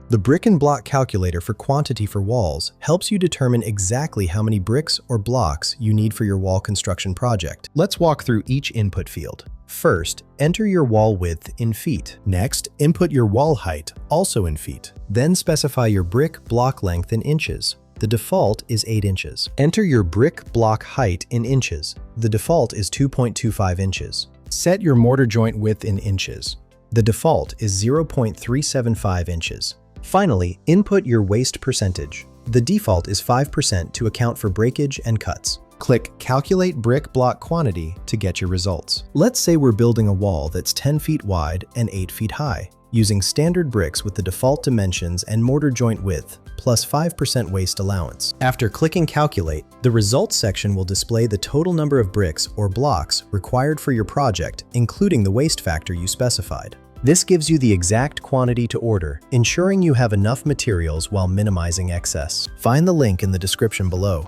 The brick and block calculator for quantity for walls helps you determine exactly how many bricks or blocks you need for your wall construction project. Let's walk through each input field. First, enter your wall width in feet. Next, input your wall height, also in feet. Then specify your brick block length in inches. The default is 8 inches. Enter your brick block height in inches. The default is 2.25 inches. Set your mortar joint width in inches. The default is 0.375 inches. Finally, input your waste percentage. The default is 5% to account for breakage and cuts. Click Calculate Brick Block Quantity to get your results. Let's say we're building a wall that's 10 feet wide and 8 feet high, using standard bricks with the default dimensions and mortar joint width, plus 5% waste allowance. After clicking Calculate, the Results section will display the total number of bricks or blocks required for your project, including the waste factor you specified. This gives you the exact quantity to order, ensuring you have enough materials while minimizing excess. Find the link in the description below.